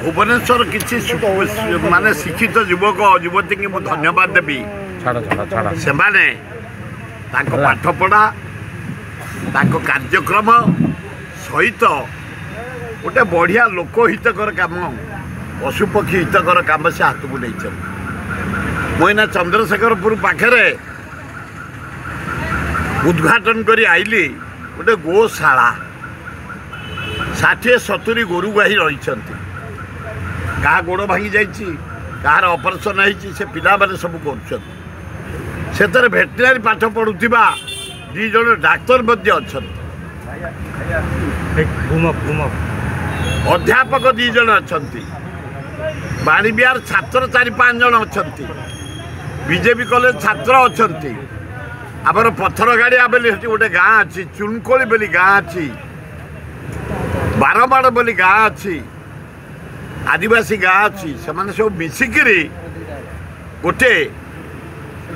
भुवनेश्वर किसी माने शिक्षित युवक युवती की धन्यवाद देवी से पाठपढ़ा कार्यक्रम सहित गोटे बढ़िया लोकहितकर काम पशुपक्षी हितकर काम से हाथ को नहीं मुना चंद्रशेखरपुर पाखे उद्घाटन करी आईली गोटे गोशाला 60-70 गोरु गाही रही क्या गोड़ भांगी कार ऑपरेशन से पिला माने सब कर भेटनारी पाठ पढ़ुवा 2 जन डाक्तर अध्यापक 2 जन अच्छा बाणीबिहार छात्र 4-5 जन अच्छा बीजेपी कॉलेज छात्र अच्छा आमर पथर गाड़िया बोली गोटे गाँ अच्छी चुनकोली बोली गाँ अच्छी बारमाड़ बोली गाँ अच्छी आदिवासी गाँ अच्छी से सब मिसिकी गोटे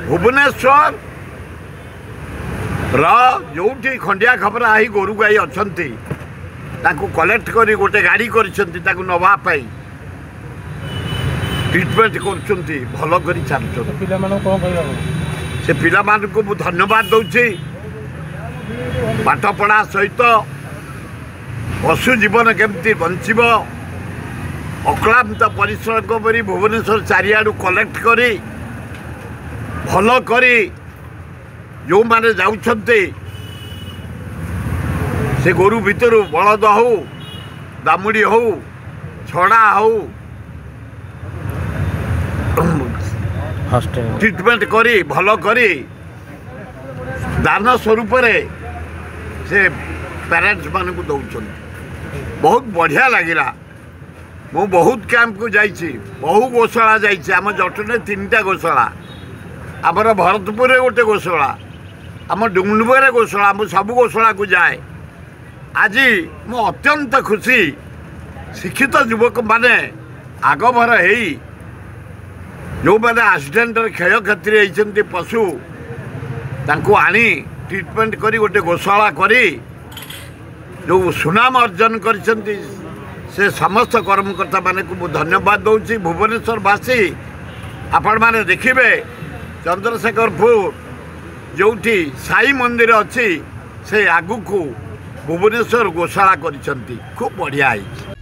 भुवनेश्वर रि खंडिया खबर आई गोरु गाई अच्छा कलेक्ट कर गोटे गाड़ी कर नवापाई ट्रिटमेंट कर भल कर से पिला को धन्यवाद दूसरी पाठपढ़ा सहित पशु जीवन केमती बंचब अक्लांत परिश्रम करी भुवनेश्वर चारिआडू कलेक्ट करी भल करी जो माने जाउछन्ते से गोरु भितर बलद हो दामुड़ी हो छड़ा हो ट्रिटमेंट करी भल करी दान स्वरूप से पेरेंट्स मान को दौरान बहुत बढ़िया लगिला। मु बहुत कैंप को जाइए बहु गोशाला जाइए आम जटने 3टा गोशाला आमर भरतपुर गोटे गोशाला आम डुंगडुबे गोशाला मु सब गोशाला को जाए। आज मु अत्यंत खुशी शिक्षित युवक माने आगभर है जो मैंने एक्सीडेंट क्षय क्षति होती पशु तांको आनी ट्रिटमेंट करी गोटे गोशाला करी जो सुनाम अर्जन कर समस्त कर्मकर्ता माने को धन्यवाद दूसरी। भुवनेश्वरवासी आपण माने देखिए चंद्रशेखरपुर जो साई मंदिर अच्छी से आगु को भुवनेश्वर गोशाला कर खूब बढ़िया है।